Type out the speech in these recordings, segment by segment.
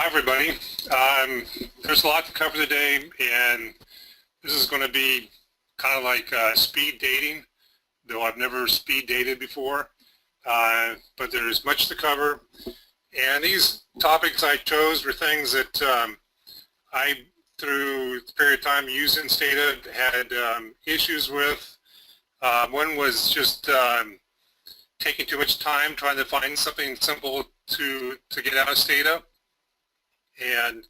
Hi everybody. There's a lot to cover today, and this is going to be kind of like speed dating, though I've never speed dated before, but there's much to cover. And these topics I chose were things that I, through the period of time using Stata, had issues with. One was just taking too much time trying to find something simple to get out of Stata. And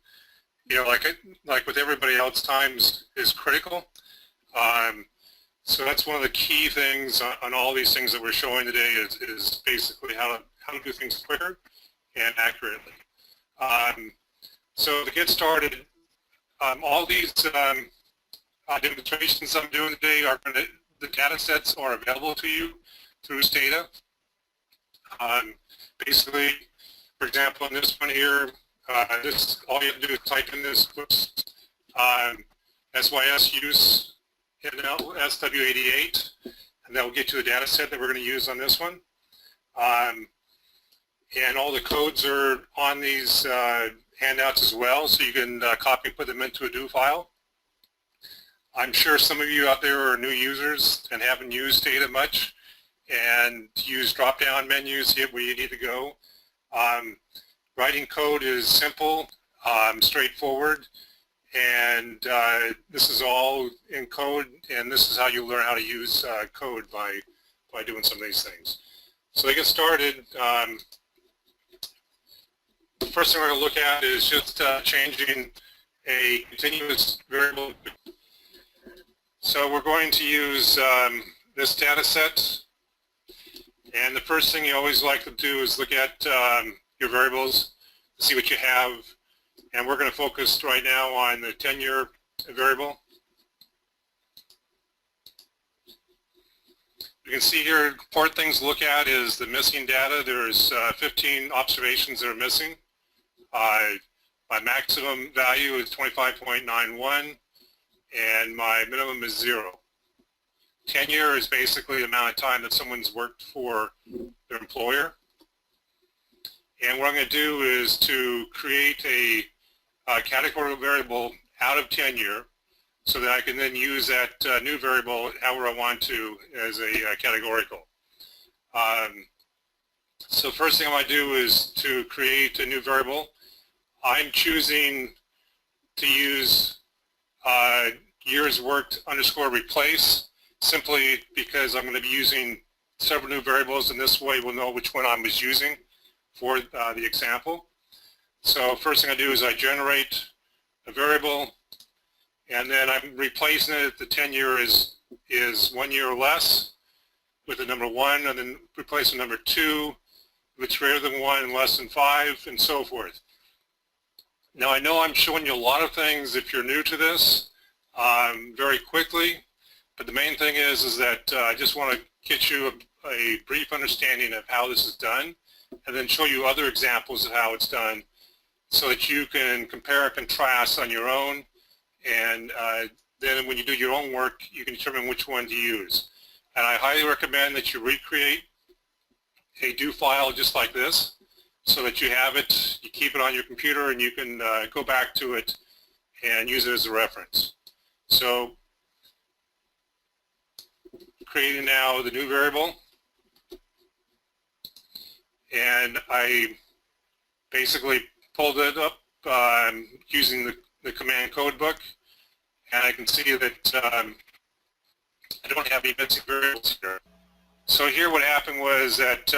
like with everybody else, time is critical. So that's one of the key things on all these things that we're showing today is basically how to do things quicker and accurately. So to get started, all these demonstrations I'm doing today are the data sets are available to you through Stata. Basically, for example, in this one here, this all you have to do is type in this SYS use SW88, and that will get you the data set that we're going to use on this one. And all the codes are on these handouts as well, so you can copy and put them into a do file. I'm sure some of you out there are new users and haven't used Stata much, and use drop-down menus to get where you need to go. Writing code is simple, straightforward, and this is all in code, and this is how you learn how to use code by doing some of these things. So to get started, the first thing we're going to look at is just changing a continuous variable. So we're going to use this data set, and the first thing you always like to do is look at your variables, see what you have, and we're going to focus right now on the tenure variable. You can see here, important things to look at is the missing data. There's 15 observations that are missing. My maximum value is 25.91, and my minimum is 0. Tenure is basically the amount of time that someone's worked for their employer. And what I'm going to do is to create a categorical variable out of tenure so that I can then use that new variable however I want to as a categorical. So first thing I want to do is to create a new variable. I'm choosing to use years worked underscore replace simply because I'm going to be using several new variables, and this way we'll know which one I was using for the example. So first thing I do is I generate a variable, and then I'm replacing it if the tenure is 1 year or less with the number 1, and then replacing number 2 if it's greater than 1 and less than 5, and so forth. Now I know I'm showing you a lot of things if you're new to this very quickly, but the main thing is that I just want to get you a brief understanding of how this is done, and then show you other examples of how it's done so that you can compare and contrast on your own, and then when you do your own work you can determine which one to use. And I highly recommend that you recreate a do file just like this so that you have it, you keep it on your computer, and you can go back to it and use it as a reference. So creating now the new variable, and I basically pulled it up using the command code book, and I can see that I don't have any missing variables here. So here what happened was that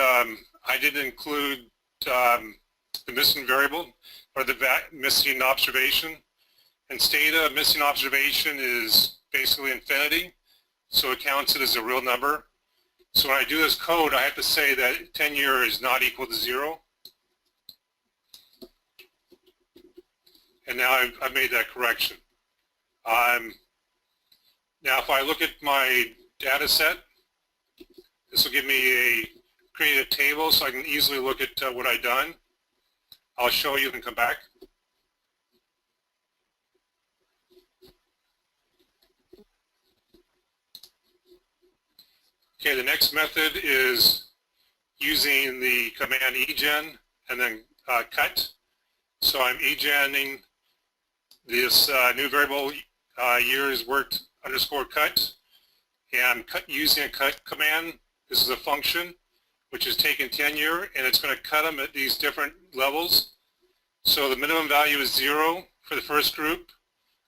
I didn't include the missing variable or the missing observation. In Stata, missing observation is basically infinity, so it counts it as a real number. So when I do this code, I have to say that tenure is not equal to 0. And now I've made that correction. Now if I look at my data set, this will give me create a table so I can easily look at what I've done. I'll show you and come back. Okay, the next method is using the command egen and then cut. So I'm egenning this new variable years worked underscore cut, and I'm using a cut command. This is a function which is taking tenure, and it's going to cut them at these different levels. So the minimum value is 0 for the first group,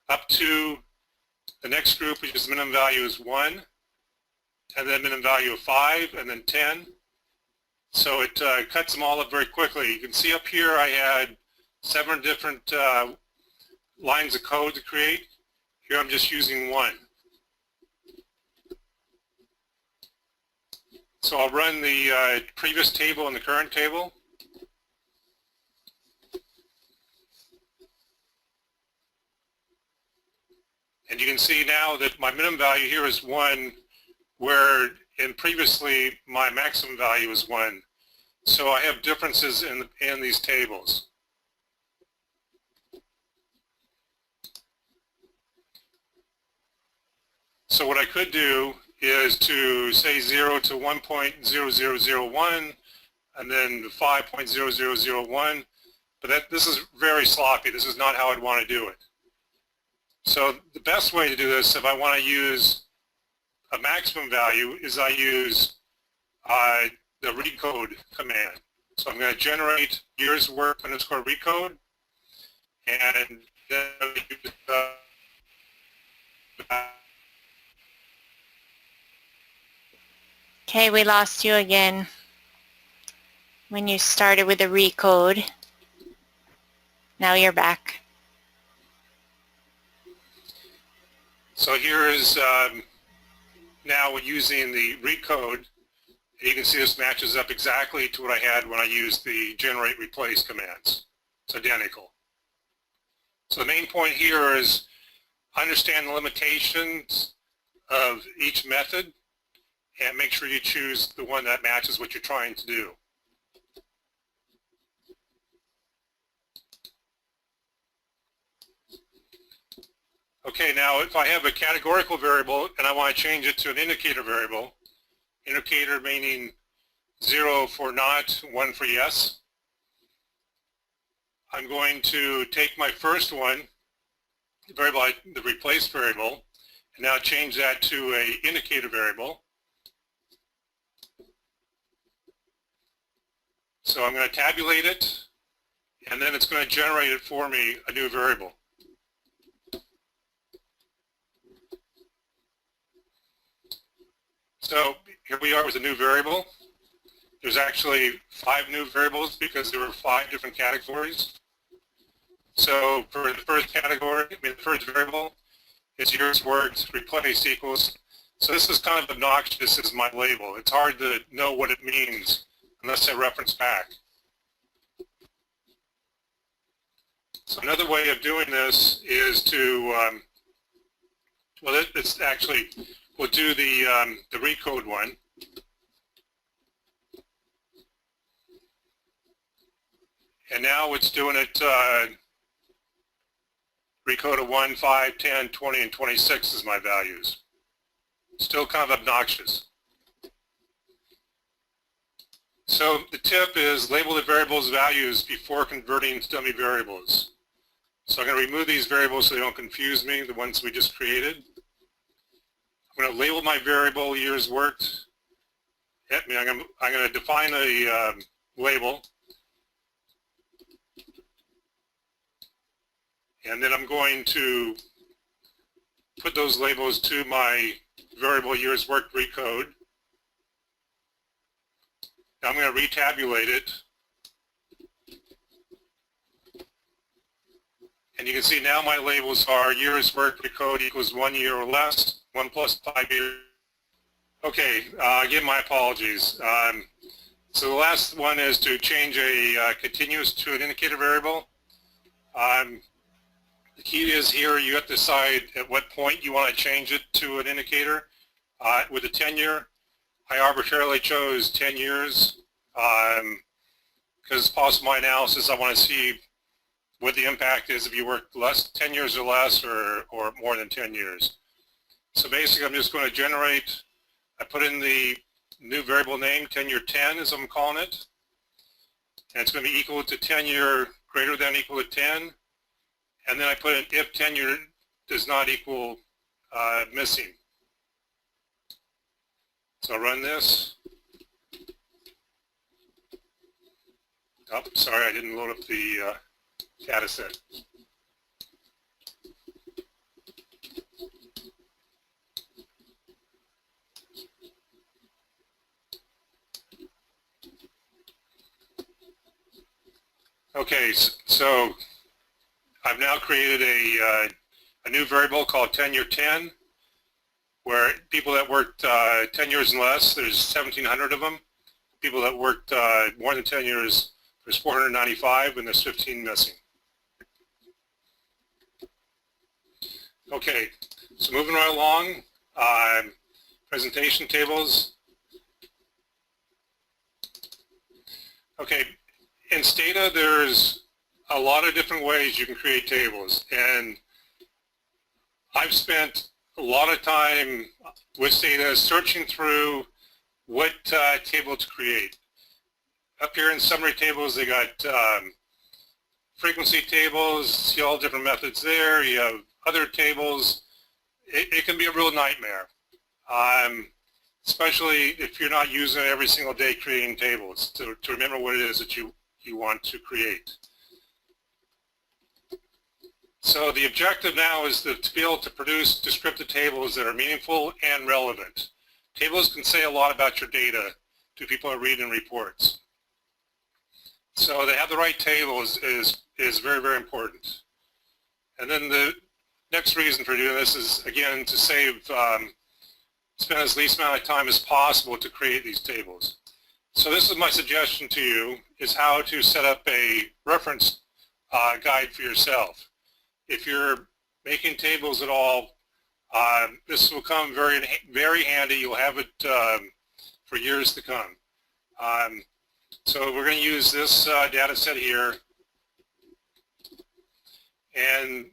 up to the next group, which is minimum value is 1, and then minimum value of 5, and then 10. So it cuts them all up very quickly. You can see up here I had 7 different lines of code to create. Here I'm just using 1. So I'll run the previous table and the current table. And you can see now that my minimum value here is 1, where previously my maximum value is 1. So I have differences in these tables. So what I could do is to say 0 to 1.0001 and then 5.0001, but this is very sloppy. This is not how I'd want to do it. So the best way to do this, if I want to use a maximum value, is I use the recode command. So I'm going to generate years work underscore recode, and then use Okay, we lost you again when you started with the recode. Now you're back. So here is now using the recode, and you can see this matches up exactly to what I had when I used the generate replace commands. It's identical. So the main point here is understand the limitations of each method and make sure you choose the one that matches what you're trying to do. Okay, now if I have a categorical variable and I want to change it to an indicator variable, indicator meaning 0 for not, 1 for yes, I'm going to take my first one, the variable, the replace variable, and now change that to a indicator variable. So I'm going to tabulate it, and then it's going to generate it for me, a new variable. So here we are with a new variable. There's actually 5 new variables because there were 5 different categories. So for the first category, the first variable is years worked replaced equals. So this is kind of obnoxious as my label. It's hard to know what it means unless I reference back. So another way of doing this is to, well, it's actually, we'll do the recode one. And now it's doing it recode of 1, 5, 10, 20, and 26 is my values. Still kind of obnoxious. So the tip is label the variables values before converting to dummy variables. So I'm going to remove these variables so they don't confuse me, the ones we just created. I'm going to label my variable years worked. I'm going to define a label. And then I'm going to put those labels to my variable years worked recode. Now I'm going to retabulate it. And you can see now my labels are years worked recode equals 1 year or less, 1 plus 5 years. Okay, again, my apologies. So the last one is to change a continuous to an indicator variable. The key is here you have to decide at what point you want to change it to an indicator. With the tenure, I arbitrarily chose 10 years because as part of my analysis I want to see what the impact is if you work 10 years or less or more than 10 years. So basically I'm just going to generate, I put in the new variable name, tenure 10 as I'm calling it. and it's going to be equal to tenure greater than or equal to 10, and then I put an if tenure does not equal missing. So I'll run this. Oh, sorry, I didn't load up the data set. Okay, so I've now created a new variable called tenure 10, where people that worked 10 years and less, there's 1,700 of them. People that worked more than 10 years, there's 495, and there's 15 missing. Okay, so moving right along, presentation tables. Okay, in Stata, there's a lot of different ways you can create tables, and I've spent a lot of time with Stata searching through what table to create. Up here in summary tables, they got frequency tables, see all different methods there. You have other tables. It can be a real nightmare, especially if you're not using it every single day creating tables to remember what it is that you want to create. So the objective now is to be able to produce descriptive tables that are meaningful and relevant. Tables can say a lot about your data to people that are reading reports. So to have the right tables is very, very important. And then the next reason for doing this is, again, to save, spend as least amount of time as possible to create these tables. So this is my suggestion to you, is how to set up a reference guide for yourself. If you're making tables at all, this will come very, very handy. You'll have it for years to come. So we're going to use this data set here, and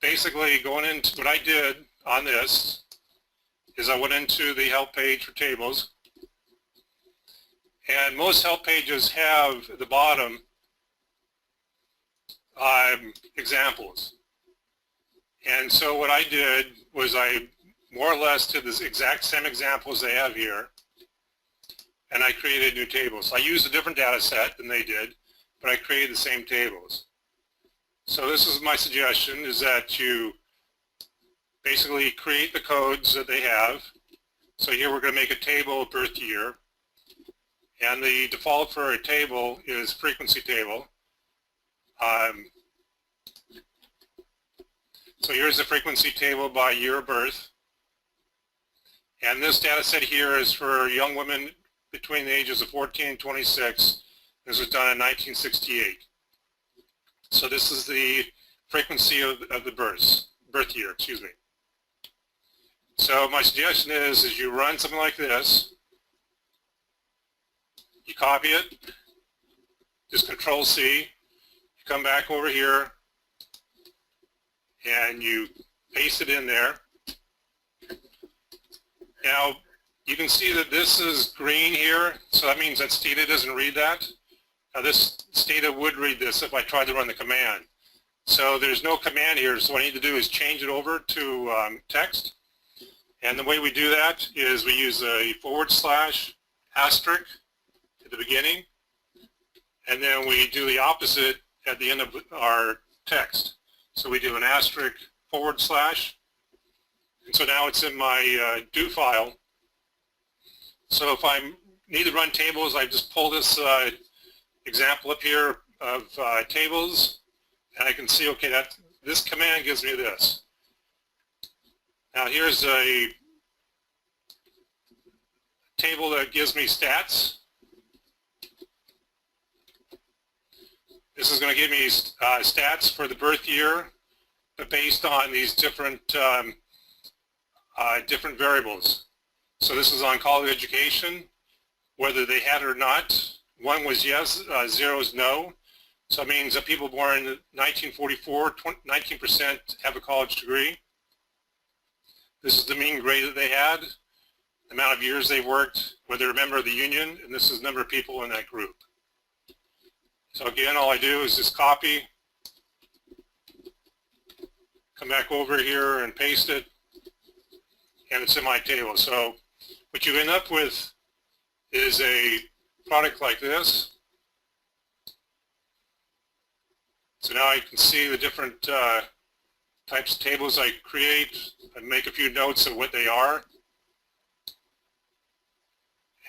basically going into what I did on this is I went into the help page for tables, and most help pages have at the bottom examples. And so what I did was I more or less did the exact same examples they have here, and I created new tables. I used a different data set than they did, but I created the same tables. So this is my suggestion, is that you basically create the codes that they have. So here we're going to make a table of birth year, and the default for a table is frequency table. So here's the frequency table by year of birth. And this data set here is for young women between the ages of 14 and 26. This was done in 1968. So this is the frequency of the birth year, excuse me. So my suggestion is you run something like this, you copy it, just Control-C, you come back over here, and you paste it in there. Now, you can see that this is green here, so that means that Stata doesn't read that. Now this Stata would read this if I tried to run the command. So there's no command here, so what I need to do is change it over to text. And the way we do that is we use a / asterisk at the beginning, and then we do the opposite at the end of our text. So we do an asterisk / and so now it's in my do file. So if I need to run tables, I just pull this example up here of tables, and I can see, okay, this command gives me this. Now here's a table that gives me stats. This is going to give me stats for the birth year, but based on these different different variables. So this is on college education, whether they had it or not. 1 was yes, 0 is no. So it means that people born in 1944, 19% have a college degree. This is the mean grade that they had, the amount of years they worked, whether they're a member of the union, and this is the number of people in that group. So again, all I do is just copy, come back over here and paste it, and it's in my table. So what you end up with is a product like this. So now I can see the different types of tables I create and make a few notes of what they are.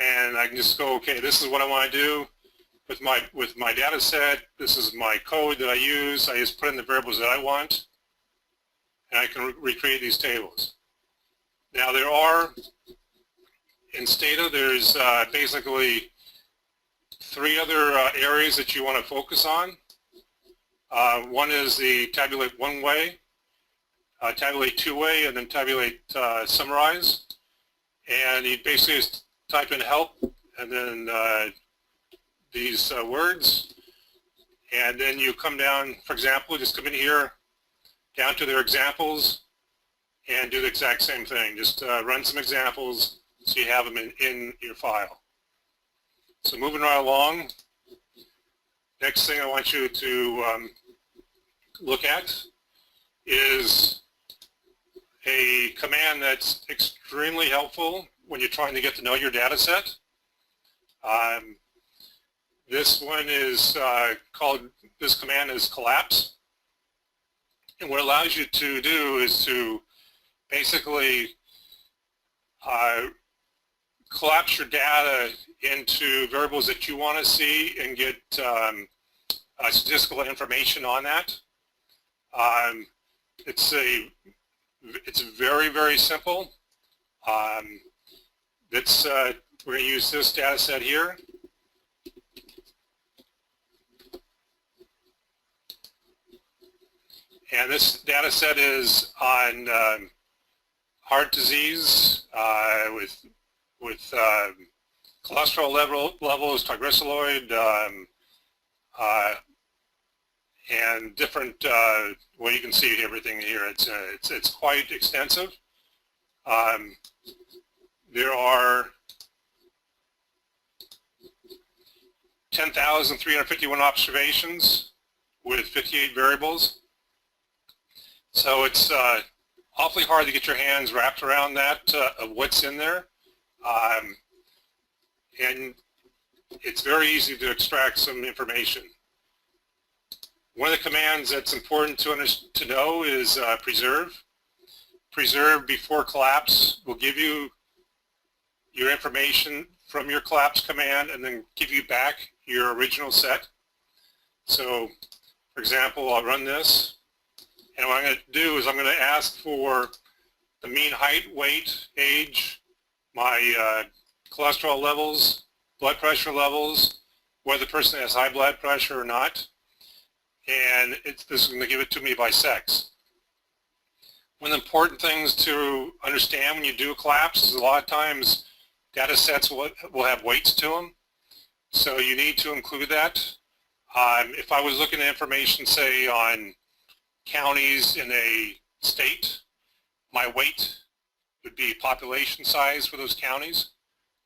And I can just go, okay, this is what I want to do with my data set. This is my code that I use. I just put in the variables that I want, and I can recreate these tables. Now there are, in Stata, there's basically 3 other areas that you want to focus on. One is the tabulate one way, tabulate two way, and then tabulate summarize. And you basically just type in help and then these words, and then you come down, for example, just come in here down to their examples and do the exact same thing. Just run some examples so you have them in your file. So moving right along, next thing I want you to look at is a command that's extremely helpful when you're trying to get to know your data set. This one is this command is collapse. And what it allows you to do is to basically collapse your data into variables that you want to see and get statistical information on that. It's very, very simple. We're going to use this data set here. And this data set is on heart disease with cholesterol levels, triglyceride, and different. Well, you can see everything here. It's quite extensive. There are 10,351 observations with 58 variables. So it's awfully hard to get your hands wrapped around that of what's in there. And it's very easy to extract some information. One of the commands that's important to know is preserve. Preserve before collapse will give you your information from your collapse command and then give you back your original set. So, for example, I'll run this. And what I'm going to do is I'm going to ask for the mean height, weight, age, my cholesterol levels, blood pressure levels, whether the person has high blood pressure or not. And this is going to give it to me by sex. One of the important things to understand when you do a collapse is a lot of times data sets will have weights to them. So you need to include that. If I was looking at information, say, on counties in a state, my weight would be population size for those counties.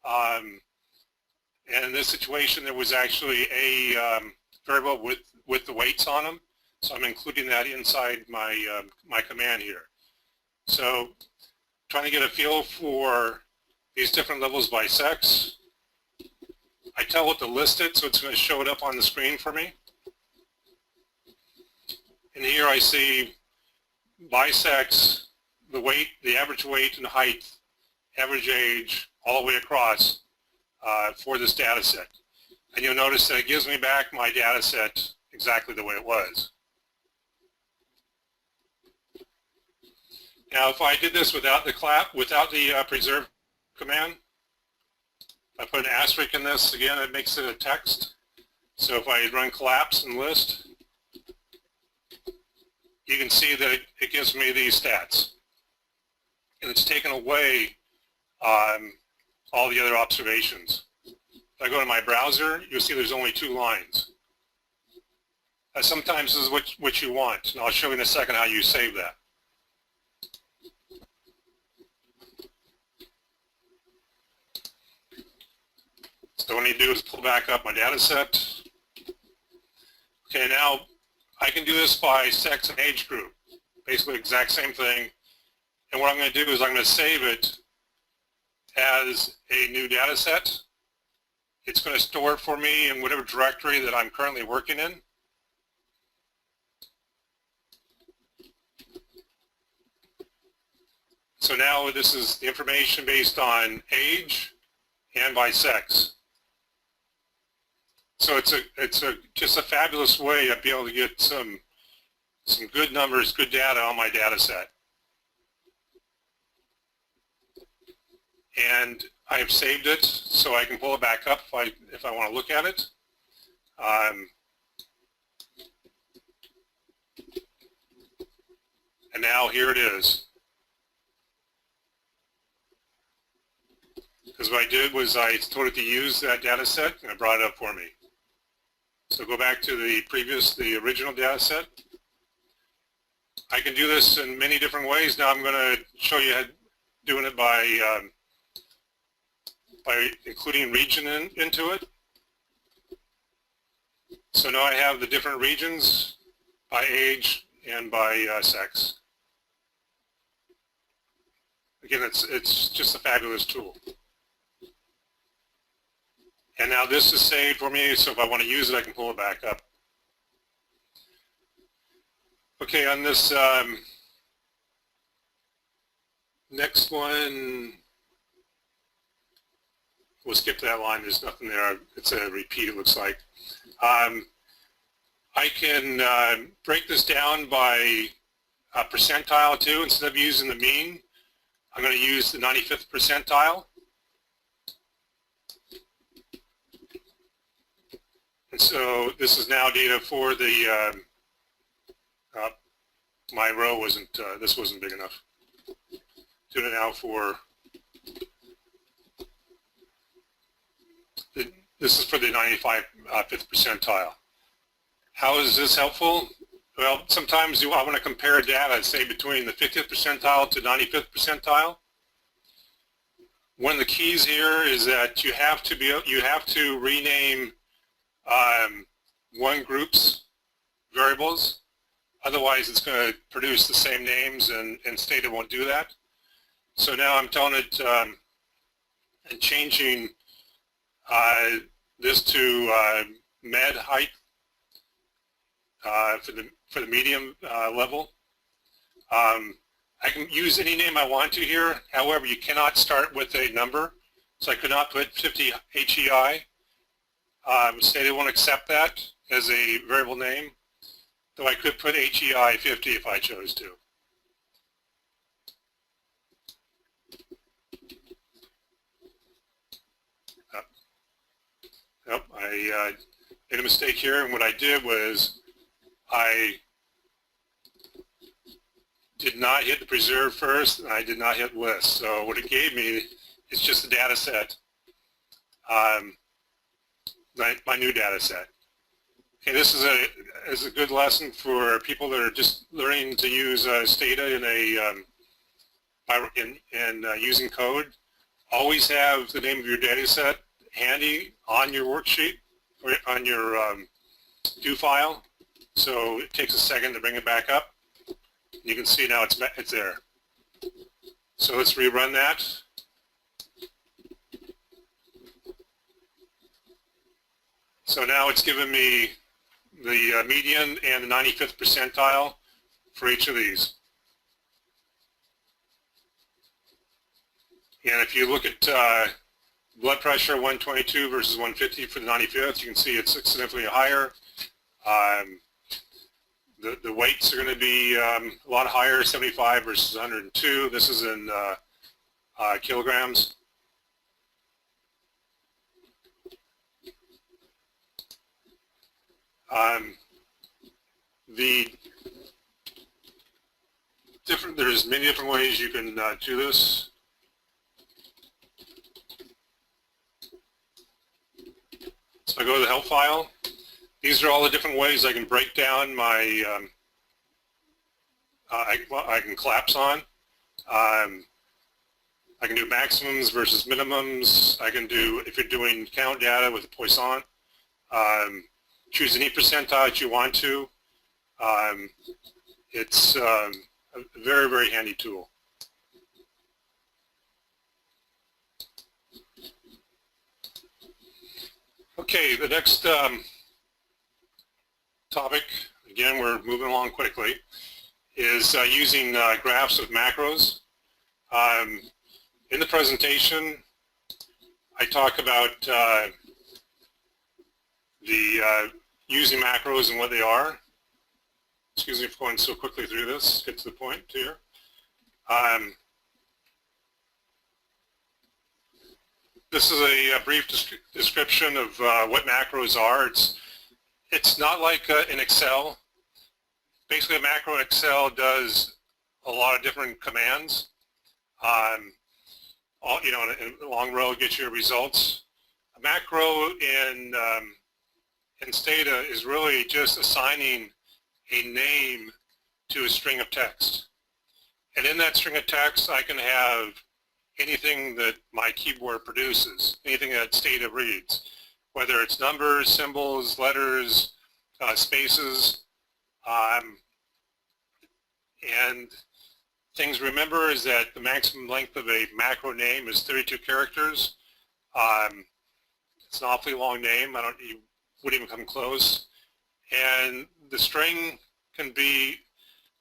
And in this situation, there was actually a variable with the weights on them. So I'm including that inside my, my command here. So trying to get a feel for these different levels by sex. I tell it to list it, so it's going to show it up on the screen for me. And here I see by sex, the weight, the average weight and height, average age, all the way across for this data set. And you'll notice that it gives me back my data set exactly the way it was. Now, if I did this without the preserve command, I put an asterisk in this, again, it makes it a text. So if I run collapse and list, you can see that it gives me these stats. And it's taken away all the other observations. If I go to my browser, you'll see there's only 2 lines. Sometimes this is what you want, and I'll show you in a second how you save that. So what I need to do is pull back up my data set. Okay, now I can do this by sex and age group, basically exact same thing. And what I'm going to do is I'm going to save it as a new data set. It's going to store it for me in whatever directory that I'm currently working in. So now this is the information based on age and by sex. So it's just a fabulous way to be able to get some good numbers, good data on my data set. And I've saved it so I can pull it back up if I want to look at it. And now here it is. Because what I did was I told it to use that data set and it brought it up for me. So go back to the original data set. I can do this in many different ways. Now I'm going to show you how doing it by including region into it. So now I have the different regions by age and by sex. Again, it's just a fabulous tool. And now this is saved for me, so if I want to use it, I can pull it back up. Okay, on this next one, we'll skip that line. There's nothing there. It's a repeat, it looks like. I can break this down by percentile too. Instead of using the mean, I'm going to use the 95th percentile. And so this is now data for the, my row wasn't, this wasn't big enough. Doing it now for, this is for the 95th percentile. How is this helpful? Well, sometimes I want to compare data, say between the 50th percentile to 95th percentile. One of the keys here is that you have to rename one group's variables. Otherwise, it's going to produce the same names, and Stata won't do that. So now I'm telling it and changing this to med height for the medium level. I can use any name I want to here. However, you cannot start with a number. So I could not put 50 HEI. Stata won't accept that as a variable name, though I could put HEI 50 if I chose to. Nope, I made a mistake here, and what I did was I did not hit the preserve first, and I did not hit list. So what it gave me is just a data set, my new data set. Okay, this is a good lesson for people that are just learning to use Stata in using code. Always have the name of your data set handy on your worksheet or on your do file, so it takes a second to bring it back up. You can see now it's there. So let's rerun that. So now it's given me the median and the 95th percentile for each of these. And if you look at blood pressure 122 versus 150 for the 95th, you can see it's significantly higher. The weights are going to be a lot higher, 75 versus 102. This is in kilograms. There's many different ways you can do this. So I go to the help file. These are all the different ways I can break down my, I can collapse on. I can do maximums versus minimums. I can do, if you're doing count data with Poisson, choose any percentile that you want to. It's a very, very handy tool. Okay, the next topic, again, we're moving along quickly, is using graphs with macros. In the presentation, I talk about using macros and what they are. Excuse me for going so quickly through this. Get to the point here. This is a brief description of what macros are. It's not like in Excel. Basically, a macro in Excel does a lot of different commands. In a long row gets you results. A macro in Stata is really just assigning a name to a string of text. And in that string of text, I can have anything that my keyboard produces, anything that Stata reads, whether it's numbers, symbols, letters, spaces, and things to remember is that the maximum length of a macro name is 32 characters. It's an awfully long name. You wouldn't even come close. And the string can be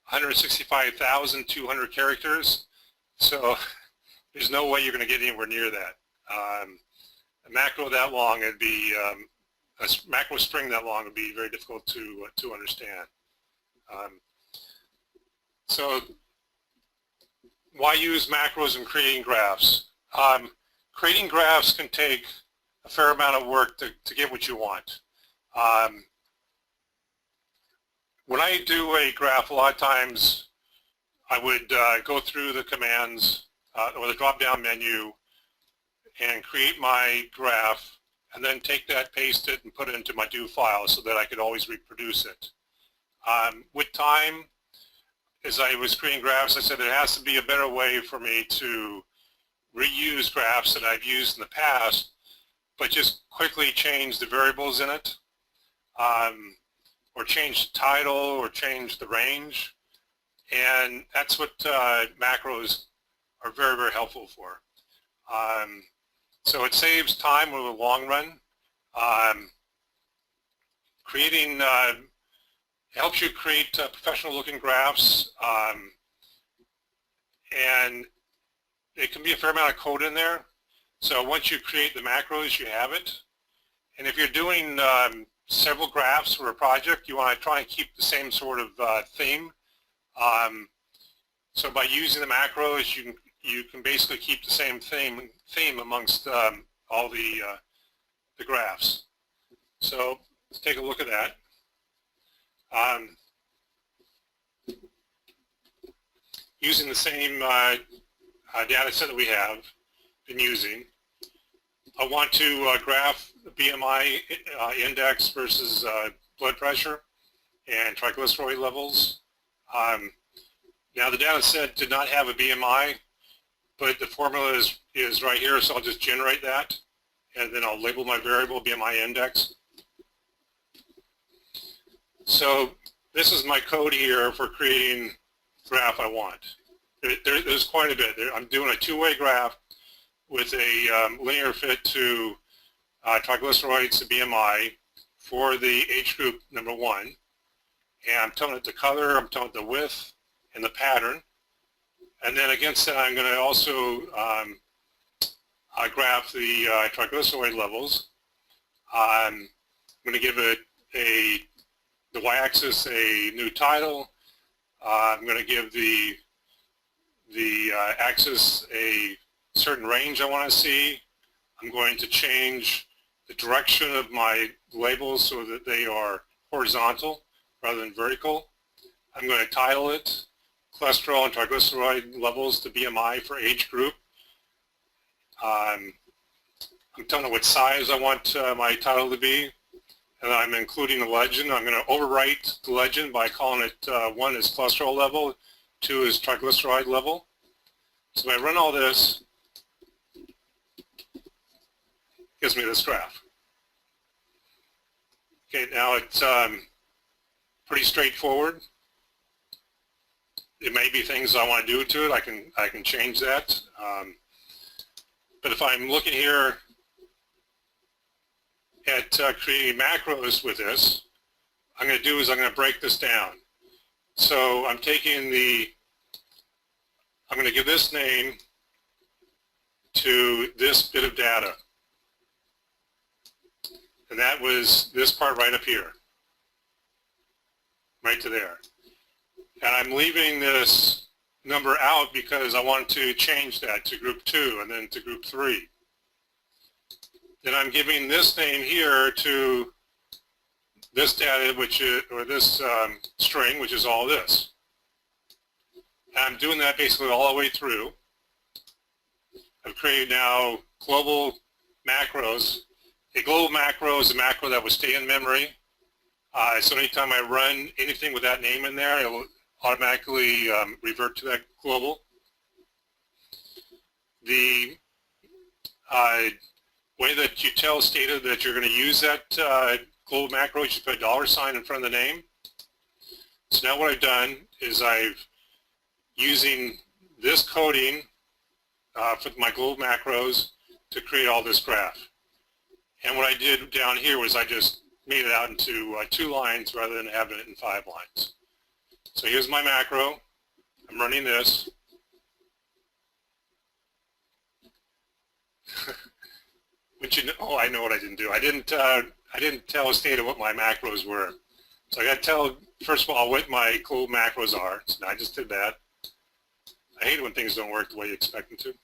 165,200 characters. So there's no way you're going to get anywhere near that. A macro that long, it'd be a macro string that long would be very difficult to understand. So why use macros in creating graphs? Creating graphs can take a fair amount of work to get what you want. When I do a graph, a lot of times I would go through the commands or the drop-down menu and create my graph and then take that, paste it, and put it into my do file so that I could always reproduce it. With time, as I was creating graphs, I said there has to be a better way for me to reuse graphs that I've used in the past, but just quickly change the variables in it, or change the title, or change the range. And that's what macros are very, very helpful for. So it saves time over the long run. It helps you create professional looking graphs, and it can be a fair amount of code in there. So once you create the macros, you have it. And if you're doing several graphs for a project, you want to try and keep the same sort of theme. So by using the macros, you can basically keep the same theme amongst all the graphs. So let's take a look at that. Using the same data set that we have been using, I want to graph the BMI index versus blood pressure and triglyceride levels. Now the data set did not have a BMI, but the formula is right here, so I'll just generate that, and then I'll label my variable BMI index. So this is my code here for creating the graph I want. There's quite a bit. I'm doing a two-way graph with a linear fit to triglycerides to BMI for the age group number 1. And I'm telling it the color, I'm telling it the width, and the pattern. And then against that, I'm going to also graph the triglyceride levels. I'm going to give it the y-axis a new title. I'm going to give the axis a certain range I want to see. I'm going to change the direction of my labels so that they are horizontal rather than vertical. I'm going to title it cholesterol and triglyceride levels to BMI for age group. I'm telling it what size I want my title to be, and I'm including a legend. I'm going to overwrite the legend by calling it 1 is cholesterol level, 2 is triglyceride level. So if I run all this, it gives me this graph. Okay, now it's pretty straightforward. It may be things I want to do to it. I can change that. But if I'm looking here at creating macros with this, I'm going to break this down. So I'm taking I'm going to give this name to this bit of data. And that was this part right up here, right to there. And I'm leaving this number out because I want to change that to group 2 and then to group 3. Then I'm giving this name here to this data, or this string, which is all this. And I'm doing that basically all the way through. I've created now global macros. A global macro is a macro that will stay in memory. So anytime I run anything with that name in there, it will automatically revert to that global. The way that you tell Stata that you're going to use that global macro, you should put a $sign in front of the name. So now what I've done is using this coding for my global macros to create all this graph. And what I did down here was I just made it out into 2 lines rather than having it in 5 lines. So here's my macro. I'm running this. Oh, I know what I didn't do. I didn't tell Stata what my macros were. So I got to tell, first of all, what my global macros are. So I just did that. I hate it when things don't work the way you expect them to.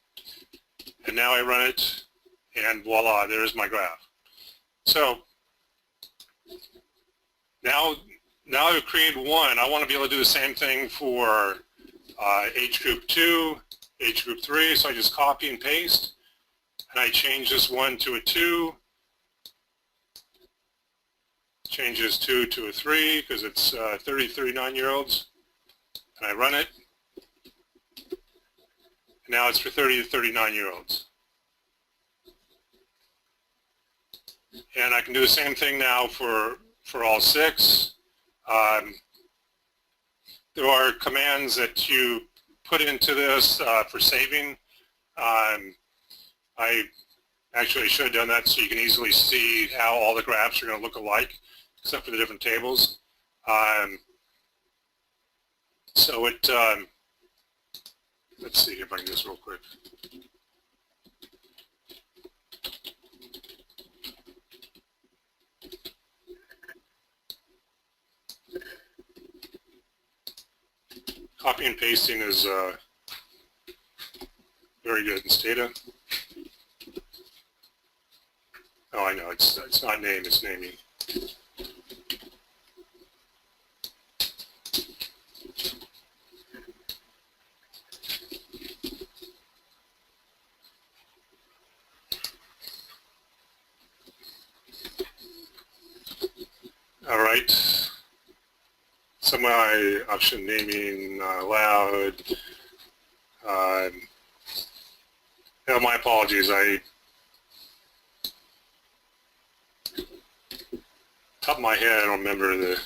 And now I run it, and voila, there's my graph. So now I've created one. I want to be able to do the same thing for age group 2, age group 3. So I just copy and paste, and I change this 1 to a 2, change this 2 to a 3 because it's 30, 39-year-olds, and I run it. And now it's for 30 to 39-year-olds. And I can do the same thing now for all 6. There are commands that you put into this for saving. I actually should have done that so you can easily see how all the graphs are going to look alike, except for the different tables. So let's see if I can do this real quick. Copy and pasting is very good in Stata. Oh, I know, it's not name, it's naming. All right. Some of my option naming allowed. No, my apologies. Top of my head, I don't remember the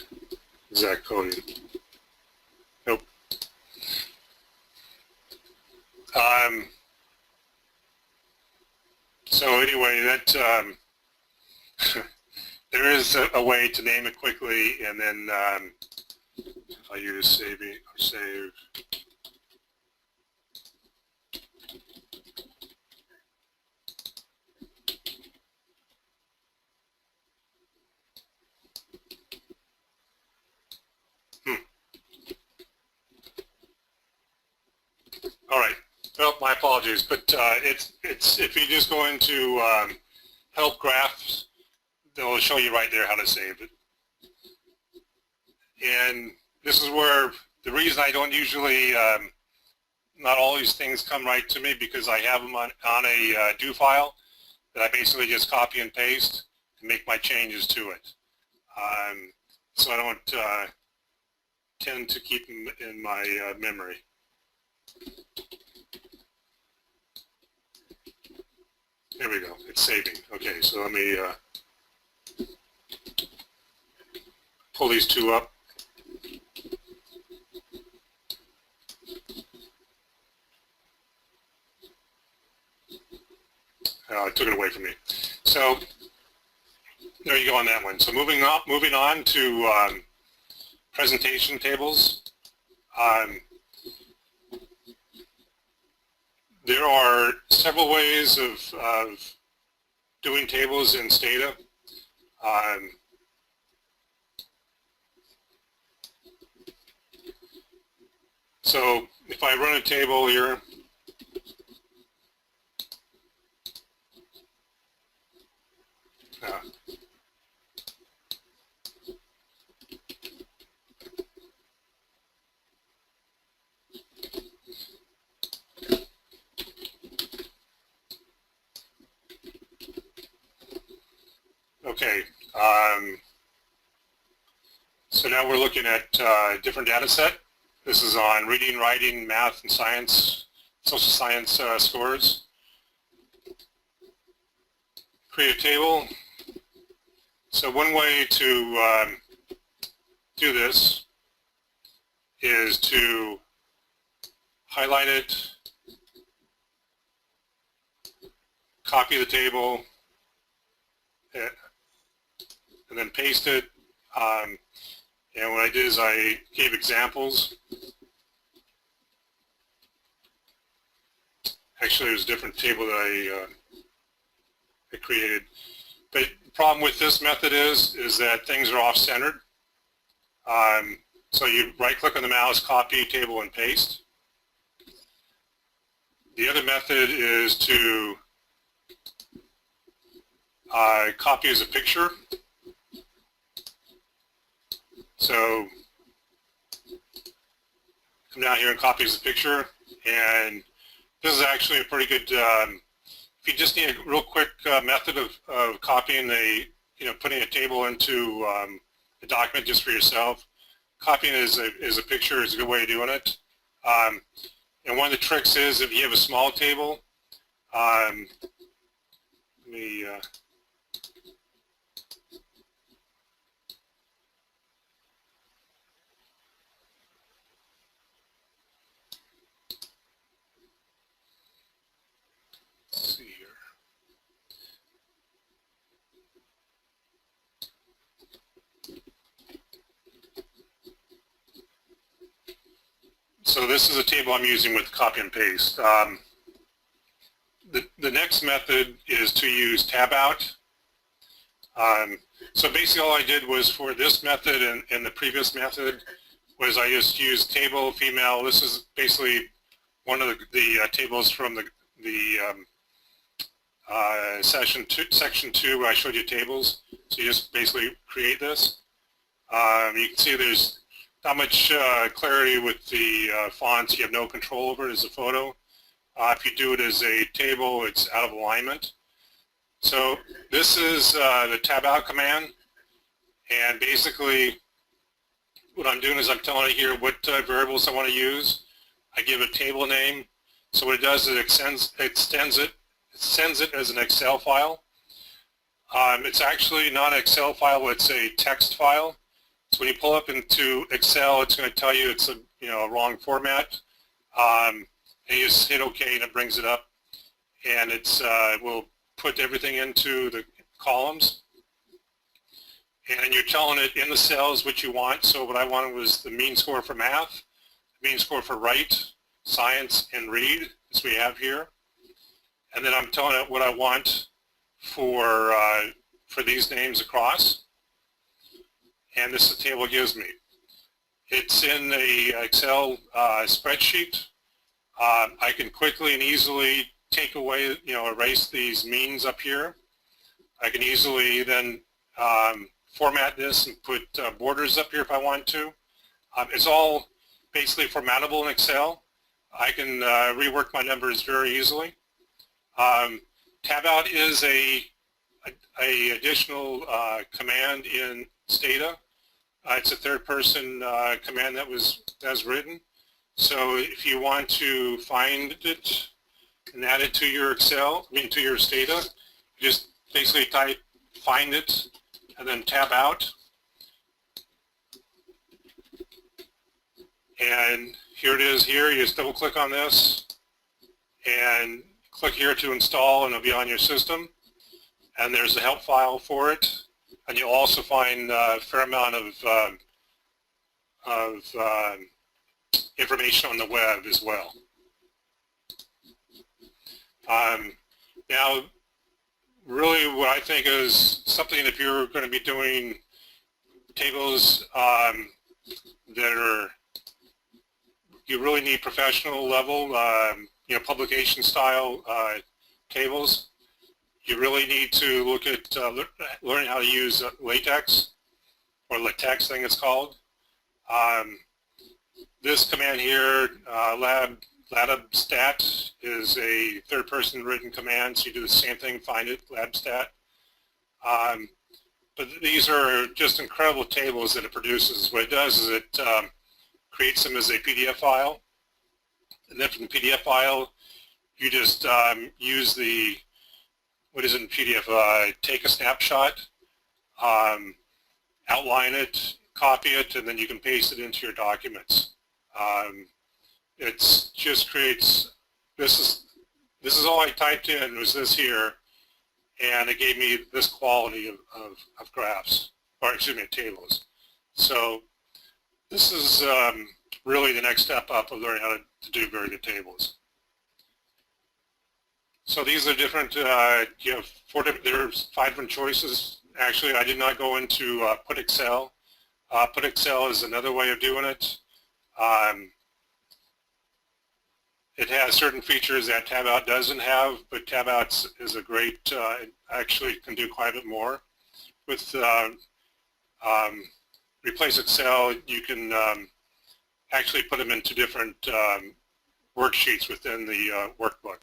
exact coding. Nope. So anyway, that there is a way to name it quickly, and then if I use save. All right. Well, my apologies, but it's if you just go into help graphs, they'll show you right there how to save it. And this is where the reason I don't usually, not all these things come right to me, because I have them on a do file that I basically just copy and paste and make my changes to it. So I don't tend to keep them in my memory. There we go. It's saving. Okay, so let me pull these two up. It took it away from me. So there you go on that one. So moving on to presentation tables. There are several ways of doing tables in Stata. So if I run a table here, okay, so now we're looking at a different data set. This is on reading, writing, math, and science, social science scores. Create a table. So one way to do this is to highlight it, copy the table, and then paste it. And what I did is I gave examples. Actually, it was a different table that I created. But the problem with this method is that things are off-centered. So you right-click on the mouse, copy table, and paste. The other method is to copy as a picture. So come down here and copy as a picture, and this is actually a pretty good, if you just need a real quick method of copying putting a table into a document just for yourself, copying as a picture is a good way of doing it. And one of the tricks is if you have a small table, let me see here. So this is a table I'm using with copy and paste. The next method is to use tab out. So basically all I did was for this method and the previous method was I just used table female. This is basically one of the tables from the section 2 where I showed you tables. So you just basically create this. You can see there's not much clarity with the fonts. You have no control over it as a photo. If you do it as a table, it's out of alignment. So this is the tab out command, and basically what I'm doing is I'm telling it here what variables I want to use. I give a table name. So what it does is it sends it as an Excel file. It's actually not an Excel file, it's a text file. So when you pull up into Excel, it's going to tell you it's a wrong format. And you just hit OK and it brings it up, and it's will put everything into the columns. And you're telling it in the cells what you want. So what I wanted was the mean score for math, the mean score for write, science, and read, as we have here. And then I'm telling it what I want for these names across. And this is the table it gives me. It's in the Excel spreadsheet. I can quickly and easily take away, erase these means up here. I can easily then format this and put borders up here if I want to. It's all basically formattable in Excel. I can rework my numbers very easily. Tab out is a additional command in Stata. It's a third-person command that was written. So if you want to find it and add it to your to your Stata, you just basically type find it and then tab out. And here it is here. You just double click on this and click here to install, and it'll be on your system. And there's a help file for it. And you'll also find a fair amount of information on the web as well. Now, really what I think is something, if you're going to be doing tables that are, you really need professional level, publication style tables, you really need to look at learning how to use LaTeX, or LaTeX, I think it's called. This command here, labstat, is a third-person written command, so you do the same thing, find it, labstat. But these are just incredible tables that it produces. What it does is it creates them as a PDF file, and then from the PDF file, you just use the, what is it in PDF, take a snapshot, outline it, copy it, and then you can paste it into your documents. It just creates, this is all I typed in, was this here, and it gave me this quality of graphs, or excuse me, tables. So this is really the next step up of learning how to do very good tables. So these are different, you have there's 5 different choices. Actually, I did not go into Put Excel. Put Excel is another way of doing it. It has certain features that TabOut doesn't have, but TabOut is a great, it actually can do quite a bit more. With Replace Excel, you can actually put them into different worksheets within the workbook.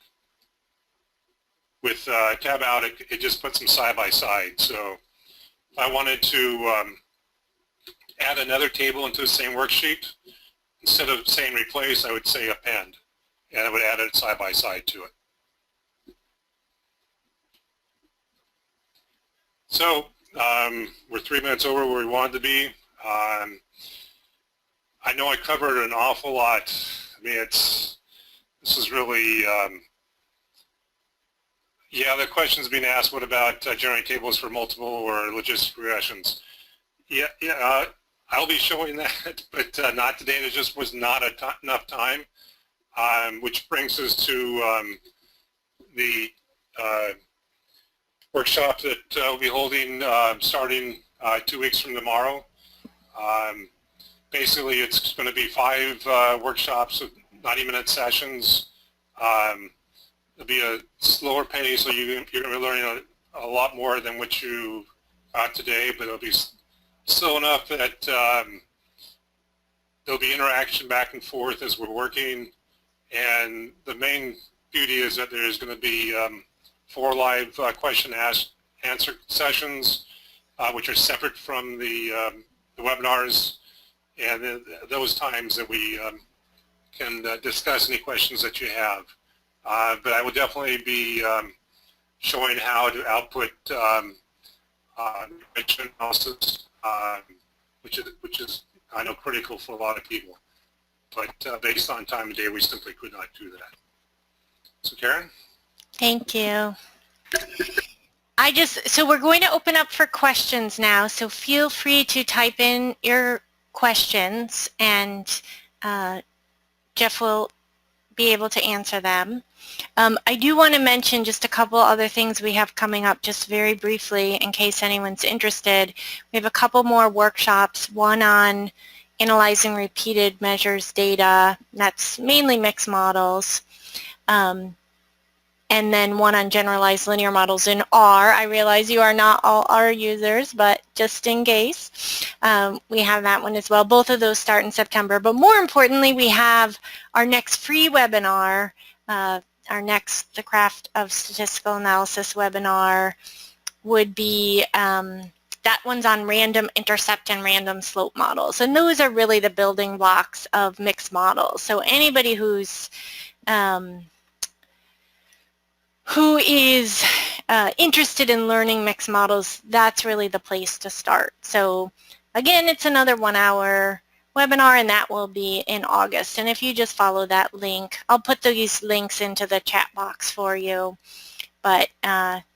With TabOut, it just puts them side by side. So if I wanted to add another table into the same worksheet, instead of saying replace, I would say append, and it would add it side by side to it. So we're 3 minutes over where we wanted to be. I know I covered an awful lot. I mean, this is really, yeah, the question's being asked, what about generating tables for multiple or logistic regressions? Yeah, I'll be showing that, but not today. There just was not enough time, which brings us to the workshop that we'll be holding starting 2 weeks from tomorrow. Basically, it's going to be 5 workshops of 90-minute sessions. It'll be a slower pace, so you're going to be learning a lot more than what you got today, but it'll be slow enough that there'll be interaction back and forth as we're working. And the main beauty is that there's going to be 4 live question answer sessions, which are separate from the webinars, and those times that we can discuss any questions that you have. But I will definitely be showing how to output regression analysis, which is I know critical for a lot of people. But based on time of day, we simply could not do that. So Karen? Thank you. So we're going to open up for questions now, so feel free to type in your questions, and Jeff will be able to answer them. I do want to mention just a couple other things we have coming up just very briefly in case anyone's interested. We have a couple more workshops, one on analyzing repeated measures data, that's mainly mixed models, and then one on generalized linear models in R. I realize you are not all R users, but just in case, we have that one as well. Both of those start in September, but more importantly, we have our next free webinar, our next The Craft of Statistical Analysis webinar would be, that one's on random intercept and random slope models, and those are really the building blocks of mixed models. So anybody who is interested in learning mixed models, that's really the place to start. So again, it's another 1-hour webinar, and that will be in August. And if you just follow that link, I'll put these links into the chat box for you. But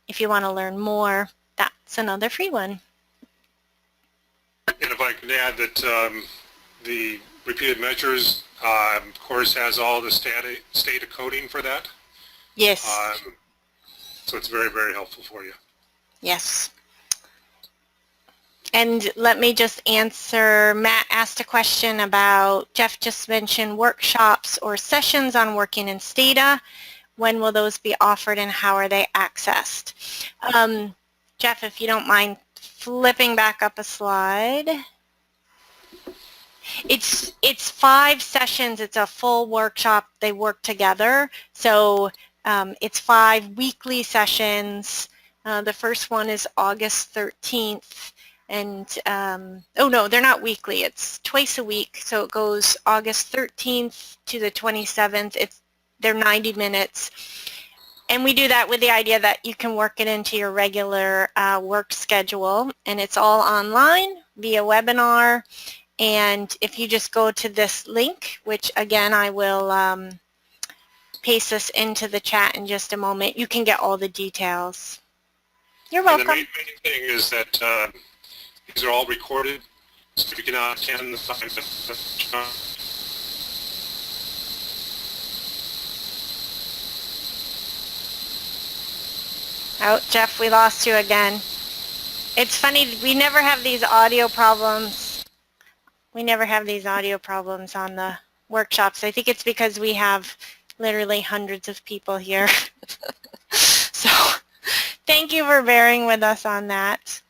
if you want to learn more, that's another free one. And if I can add that the repeated measures course has all the Stata coding for that. Yes. So it's very, very helpful for you. Yes. And let me just answer, Matt asked a question about, Jeff just mentioned workshops or sessions on working in Stata. When will those be offered and how are they accessed? Jeff, if you don't mind flipping back up a slide. It's 5 sessions. It's a full workshop. They work together. So it's 5 weekly sessions. The first one is August 13th. And, oh no, they're not weekly. It's twice a week. So it goes August 13th to the 27th. They're 90 minutes. And we do that with the idea that you can work it into your regular work schedule. And it's all online via webinar. And if you just go to this link, which again I will paste this into the chat in just a moment, you can get all the details. You're welcome. And the main thing is that these are all recorded, so if you cannot attend the Oh, Jeff, we lost you again. It's funny, we never have these audio problems. We never have these audio problems on the workshops. I think it's because we have literally hundreds of people here. So thank you for bearing with us on that.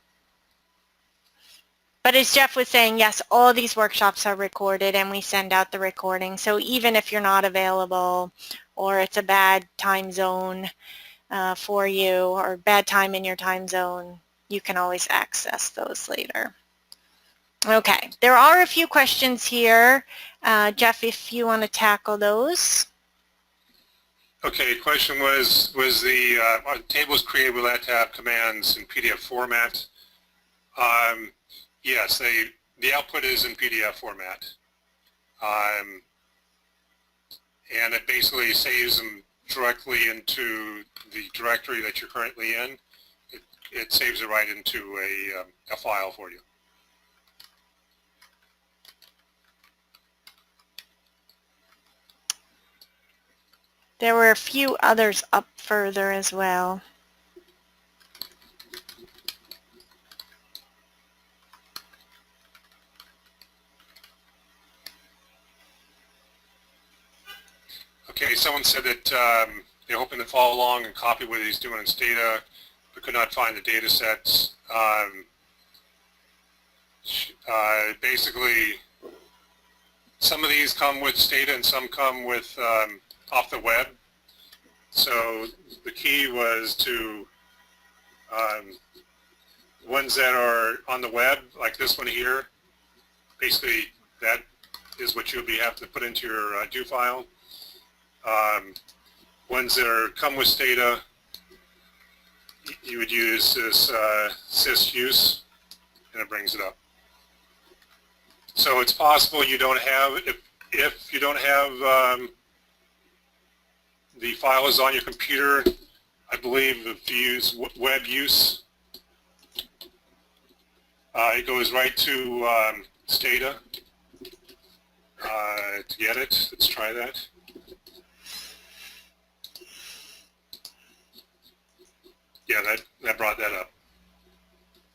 But as Jeff was saying, yes, all these workshops are recorded and we send out the recording. So even if you're not available or it's a bad time zone for you or bad time in your time zone, you can always access those later. Okay, there are a few questions here. Jeff, if you want to tackle those. Okay, question was the tables created with that to have commands in PDF format? Yes, the output is in PDF format. And it basically saves them directly into the directory that you're currently in. It saves it right into a file for you. There were a few others up further as well. Okay, someone said that they're hoping to follow along and copy what he's doing in Stata, but could not find the data sets. Basically, some of these come with Stata and some come with off the web. So the key was to ones that are on the web, like this one here. Basically, that is what you'll have to put into your do file. Ones that come with Stata, you would use this sys use, and it brings it up. So it's possible you don't have, if you don't have the file is on your computer, I believe if you use web use, it goes right to Stata to get it. Let's try that. Yeah, that brought that up.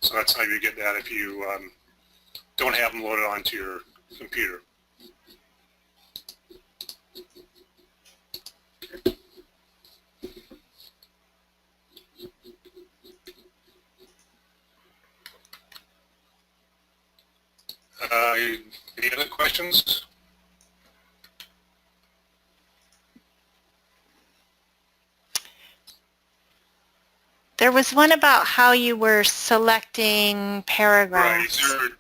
So that's how you get that if you don't have them loaded onto your computer. Any other questions? There was one about how you were selecting paragraphs. Right.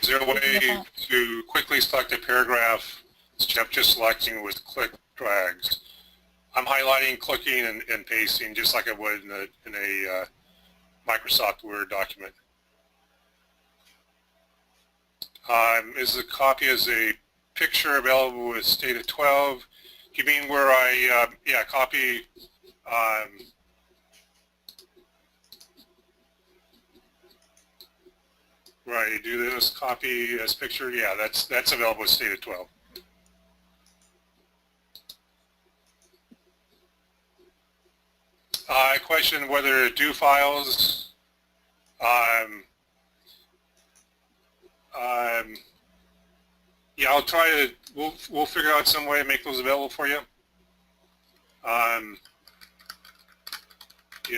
Is there a way to quickly select a paragraph instead of just selecting with click drags? I'm highlighting, clicking, and pasting just like I would in a Microsoft Word document. Is the copy as a picture available with Stata 12? You mean where I, yeah, copy, where I do this, copy as picture? Yeah, that's available with Stata 12. I question whether do files, yeah, I'll try to, we'll figure out some way to make those available for you. A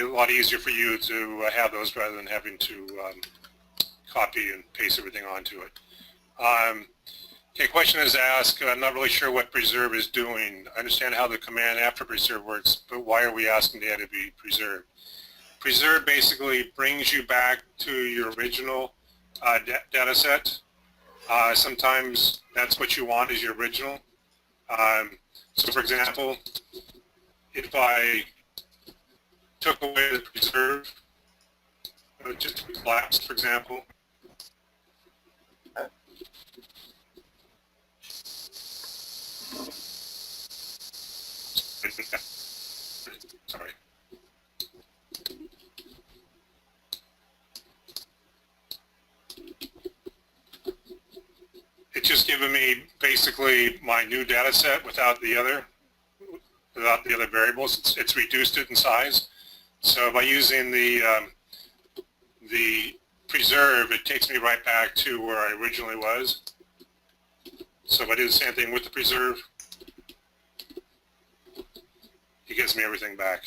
lot easier for you to have those rather than having to copy and paste everything onto it. Okay, question is asked, I'm not really sure what preserve is doing. I understand how the command after preserve works, but why are we asking data to be preserved? Preserve basically brings you back to your original data set. Sometimes that's what you want is your original. So for example, if I took away the preserve, just collapsed, for example, sorry. It's just giving me basically my new data set without the other variables. It's reduced it in size. So by using the preserve, it takes me right back to where I originally was. So if I do the same thing with the preserve, it gives me everything back.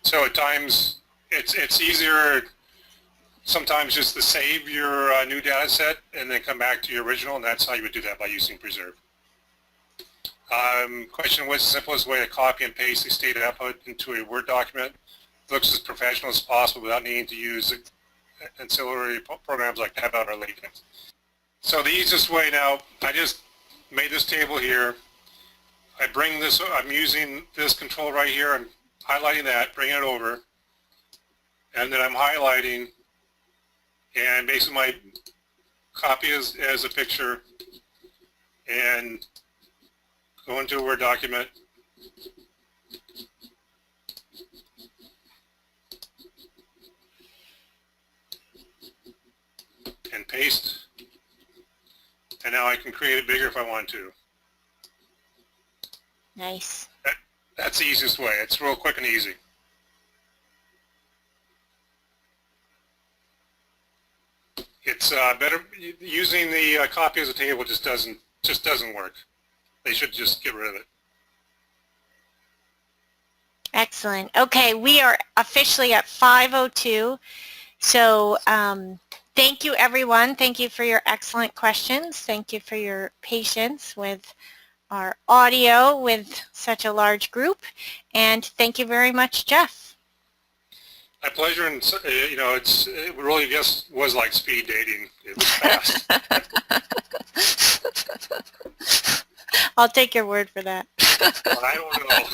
So at times, it's easier sometimes just to save your new data set and then come back to your original, and that's how you would do that, by using preserve. Question, what's the simplest way to copy and paste the stated output into a Word document? Looks as professional as possible without needing to use ancillary programs like Tablet or LaTeX. So the easiest way now, I just made this table here. I bring this, I'm using this control right here, I'm highlighting that, bringing it over, and then I'm highlighting, and basically my copy as a picture, and go into a Word document, and paste, and now I can create it bigger if I want to. Nice. That's the easiest way. It's real quick and easy. It's better using the copy as a table just doesn't work. They should just get rid of it. Excellent. Okay, we are officially at 5:02. So thank you, everyone. Thank you for your excellent questions. Thank you for your patience with our audio with such a large group. And thank you very much, Jeff. My pleasure, and you know, it really just was like speed dating. It was fast. I'll take your word for that. I don't know.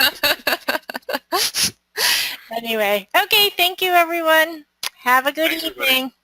Anyway, okay, thank you, everyone. Have a good Thanks, evening. everybody.